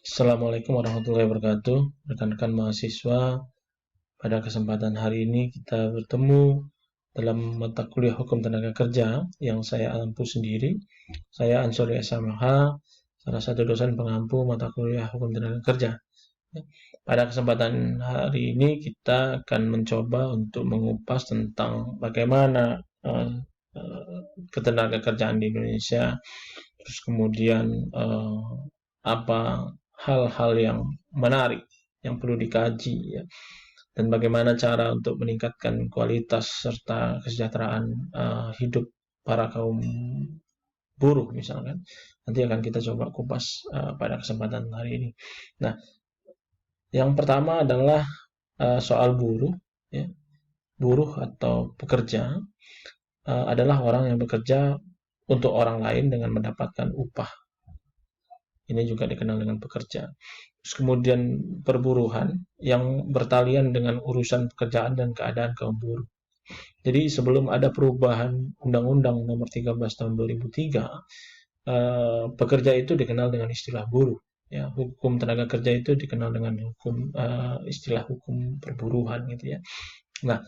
Assalamualaikum warahmatullahi wabarakatuh. Rekan-rekan mahasiswa, pada kesempatan hari ini kita bertemu dalam mata kuliah Hukum Tenaga Kerja yang saya ampu sendiri. Saya Ansori SMH, salah satu dosen pengampu mata kuliah Hukum Tenaga Kerja. Pada kesempatan hari ini kita akan mencoba untuk mengupas tentang bagaimana ketenaga kerjaan di Indonesia, terus kemudian apa hal-hal yang menarik yang perlu dikaji, ya, dan bagaimana cara untuk meningkatkan kualitas serta kesejahteraan hidup para kaum buruh misalkan. Nanti akan kita coba kupas pada kesempatan hari ini. Nah, yang pertama adalah soal buruh, ya. Buruh atau pekerja adalah orang yang bekerja untuk orang lain dengan mendapatkan upah. Ini juga dikenal dengan pekerja. Terus kemudian perburuhan yang bertalian dengan urusan pekerjaan dan keadaan kaum buruh. Jadi sebelum ada perubahan Undang-Undang Nomor 13 Tahun 2003, pekerja itu dikenal dengan istilah buruh. Ya, hukum tenaga kerja itu dikenal dengan istilah hukum perburuhan gitu ya. Nah,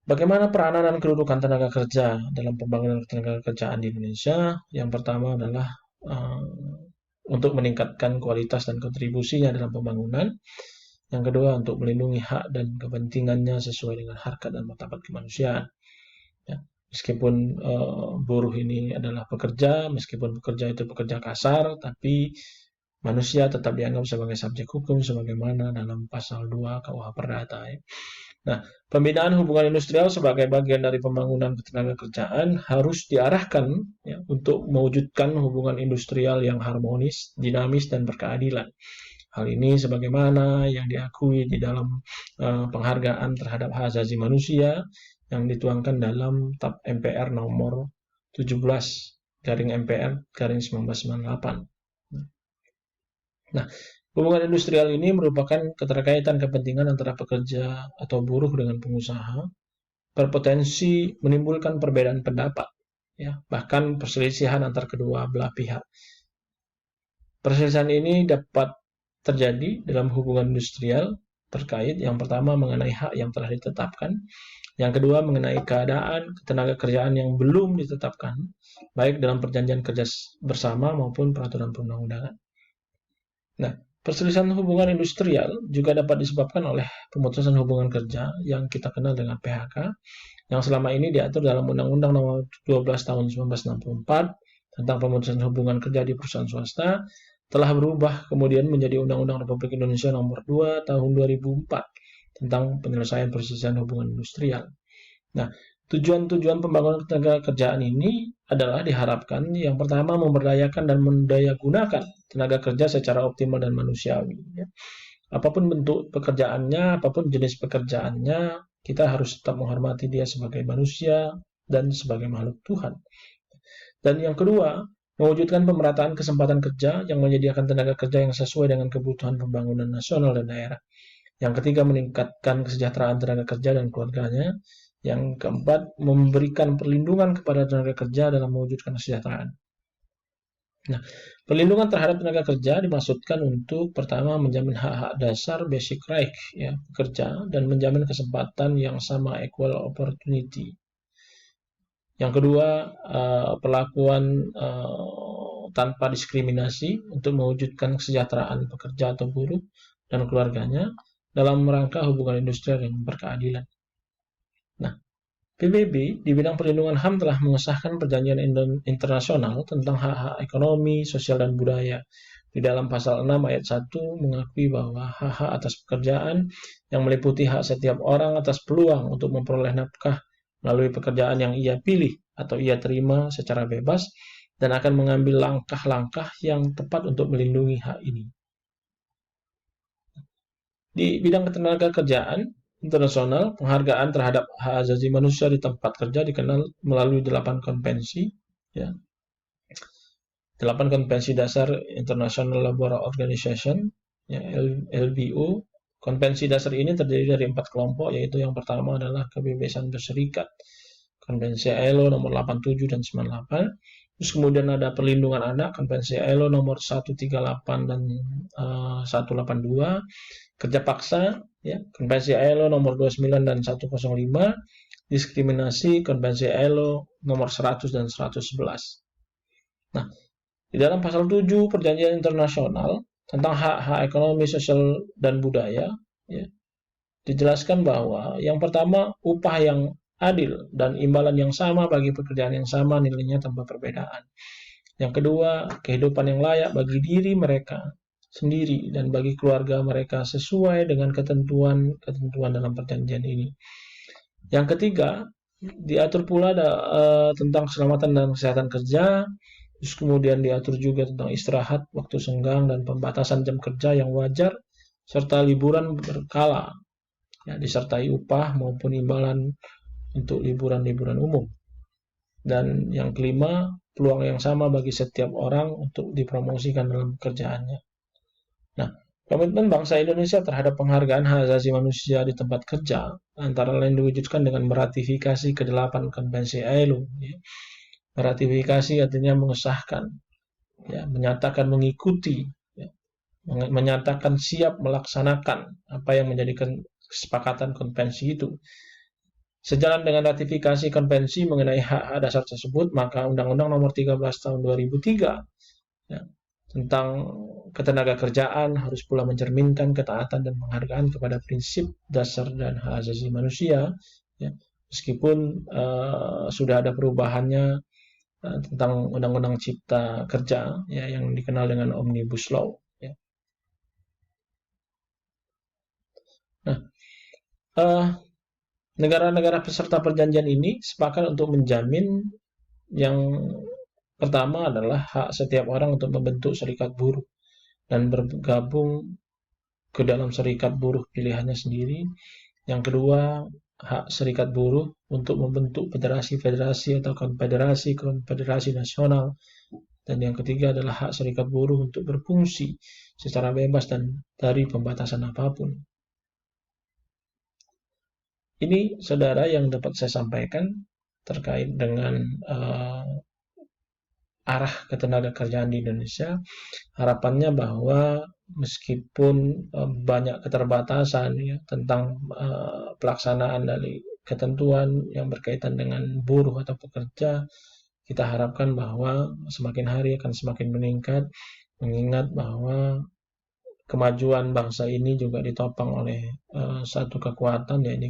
bagaimana peranan dan kedudukan tenaga kerja dalam pembangunan tenaga kerjaan di Indonesia? Yang pertama adalah untuk meningkatkan kualitas dan kontribusinya dalam pembangunan. Yang kedua, untuk melindungi hak dan kepentingannya sesuai dengan harkat dan martabat kemanusiaan. Ya, meskipun buruh ini adalah pekerja, meskipun pekerja itu pekerja kasar, tapi manusia tetap dianggap sebagai subjek hukum sebagaimana dalam pasal 2 KUH Perdata. Ya. Nah, pembinaan hubungan industrial sebagai bagian dari pembangunan ketenaga kerjaan harus diarahkan ya, untuk mewujudkan hubungan industrial yang harmonis, dinamis, dan berkeadilan. Hal ini sebagaimana yang diakui di dalam penghargaan terhadap hak asasi manusia yang dituangkan dalam TAP MPR nomor 17 garing MPR garing 1998. Nah, hubungan industrial ini merupakan keterkaitan kepentingan antara pekerja atau buruh dengan pengusaha, berpotensi menimbulkan perbedaan pendapat, ya, bahkan perselisihan antar kedua belah pihak. Perselisihan ini dapat terjadi dalam hubungan industrial terkait yang pertama mengenai hak yang telah ditetapkan, yang kedua mengenai keadaan ketenaga kerjaan yang belum ditetapkan, baik dalam perjanjian kerja bersama maupun peraturan perundang-undangan. Nah, perselisihan hubungan industrial juga dapat disebabkan oleh pemutusan hubungan kerja yang kita kenal dengan PHK, yang selama ini diatur dalam Undang-Undang Nomor 12 Tahun 1964 tentang pemutusan hubungan kerja di perusahaan swasta, telah berubah kemudian menjadi Undang-Undang Republik Indonesia Nomor 2 Tahun 2004 tentang penyelesaian perselisihan hubungan industrial. Nah, tujuan-tujuan pembangunan ketenaga kerjaan ini adalah diharapkan yang pertama memberdayakan dan mendayagunakan tenaga kerja secara optimal dan manusiawi. Ya. Apapun bentuk pekerjaannya, apapun jenis pekerjaannya, kita harus tetap menghormati dia sebagai manusia dan sebagai makhluk Tuhan. Dan yang kedua, mewujudkan pemerataan kesempatan kerja yang menyediakan tenaga kerja yang sesuai dengan kebutuhan pembangunan nasional dan daerah. Yang ketiga, meningkatkan kesejahteraan tenaga kerja dan keluarganya. Yang keempat, memberikan perlindungan kepada tenaga kerja dalam mewujudkan kesejahteraan. Nah, perlindungan terhadap tenaga kerja dimaksudkan untuk pertama menjamin hak-hak dasar basic right ya pekerja dan menjamin kesempatan yang sama equal opportunity. Yang kedua, perlakuan tanpa diskriminasi untuk mewujudkan kesejahteraan pekerja atau buruh dan keluarganya dalam rangka hubungan industrial yang berkeadilan. Nah, PBB di bidang perlindungan HAM telah mengesahkan perjanjian internasional tentang hak-hak ekonomi, sosial, dan budaya. Di dalam pasal 6 ayat 1 mengakui bahwa hak-hak atas pekerjaan yang meliputi hak setiap orang atas peluang untuk memperoleh nafkah melalui pekerjaan yang ia pilih atau ia terima secara bebas dan akan mengambil langkah-langkah yang tepat untuk melindungi hak ini. Di bidang ketenaga kerjaan internasional, penghargaan terhadap hak asasi manusia di tempat kerja dikenal melalui 8 konvensi, ya. 8 konvensi dasar International Labour Organization, ya, LBO. Konvensi dasar ini terdiri dari 4 kelompok, yaitu yang pertama adalah kebebasan berserikat, Konvensi ILO nomor 87 dan 98, Terus kemudian ada perlindungan anak, Konvensi ILO nomor 138 dan 182, kerja paksa, ya, Konvensi ILO nomor 29 dan 105, diskriminasi, Konvensi ILO nomor 100 dan 111. Nah, di dalam pasal 7 Perjanjian Internasional tentang hak-hak ekonomi, sosial, dan budaya, ya, dijelaskan bahwa yang pertama, upah yang adil dan imbalan yang sama bagi pekerjaan yang sama nilainya tanpa perbedaan. Yang kedua, kehidupan yang layak bagi diri mereka sendiri dan bagi keluarga mereka sesuai dengan ketentuan dalam perjanjian ini. Yang ketiga, diatur pula tentang keselamatan dan kesehatan kerja. Terus kemudian diatur juga tentang istirahat, waktu senggang, dan pembatasan jam kerja yang wajar, serta liburan berkala, ya, disertai upah maupun imbalan untuk liburan-liburan umum. Dan yang kelima, peluang yang sama bagi setiap orang untuk dipromosikan dalam pekerjaannya. Nah, komitmen bangsa Indonesia terhadap penghargaan hak asasi manusia di tempat kerja antara lain diwujudkan dengan meratifikasi ke-8 Konvensi ILO. Ya. Meratifikasi artinya mengesahkan, ya, menyatakan mengikuti, ya, menyatakan siap melaksanakan apa yang menjadi kesepakatan konvensi itu. Sejalan dengan ratifikasi konvensi mengenai hak-hak dasar tersebut, maka Undang-Undang Nomor 13 Tahun 2003, ya, tentang ketenagakerjaan harus pula mencerminkan ketaatan dan penghargaan kepada prinsip dasar dan hak asasi manusia, ya, meskipun sudah ada perubahannya tentang Undang-Undang Cipta Kerja, ya, yang dikenal dengan Omnibus Law. Ya. Nah, negara-negara peserta perjanjian ini sepakat untuk menjamin yang pertama adalah hak setiap orang untuk membentuk serikat buruh dan bergabung ke dalam serikat buruh pilihannya sendiri. Yang kedua, hak serikat buruh untuk membentuk federasi-federasi atau konfederasi nasional. Dan yang ketiga adalah hak serikat buruh untuk berfungsi secara bebas dan dari pembatasan apapun. Ini, saudara, yang dapat saya sampaikan terkait dengan arah ketenagakerjaan di Indonesia. Harapannya bahwa meskipun banyak keterbatasan, ya, tentang pelaksanaan dari ketentuan yang berkaitan dengan buruh atau pekerja, kita harapkan bahwa semakin hari akan semakin meningkat, mengingat bahwa kemajuan bangsa ini juga ditopang oleh satu kekuatan, yaitu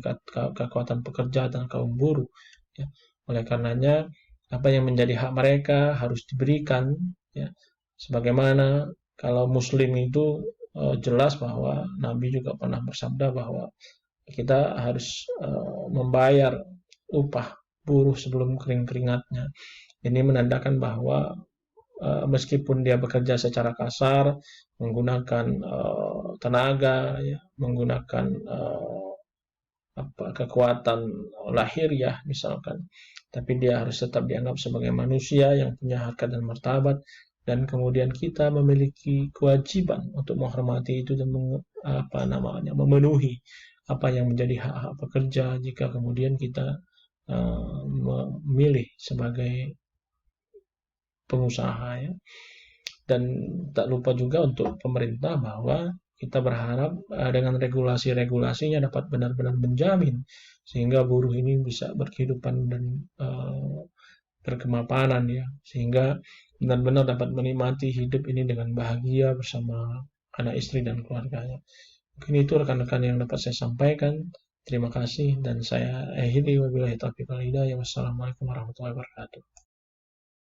kekuatan pekerja dan kaum buruh. Ya. Oleh karenanya, apa yang menjadi hak mereka harus diberikan, ya. Sebagaimana kalau Muslim itu jelas bahwa Nabi juga pernah bersabda bahwa kita harus membayar upah buruh sebelum keringatnya. Ini menandakan bahwa meskipun dia bekerja secara kasar, menggunakan tenaga, ya, menggunakan kekuatan lahiriah misalkan, tapi dia harus tetap dianggap sebagai manusia yang punya harkat dan martabat, dan kemudian kita memiliki kewajiban untuk menghormati itu dan memenuhi apa yang menjadi hak-hak pekerja jika kemudian kita memilih sebagai pengusaha, ya. Dan tak lupa juga untuk pemerintah bahwa kita berharap dengan regulasi-regulasinya dapat benar-benar menjamin sehingga buruh ini bisa berkehidupan dan berkemapanan, ya, sehingga benar-benar dapat menikmati hidup ini dengan bahagia bersama anak istri dan keluarganya. Mungkin itu rekan-rekan yang dapat saya sampaikan. Terima kasih dan saya akhiri wabillahi taufiq wal hidayah. Wassalamualaikum warahmatullahi wabarakatuh.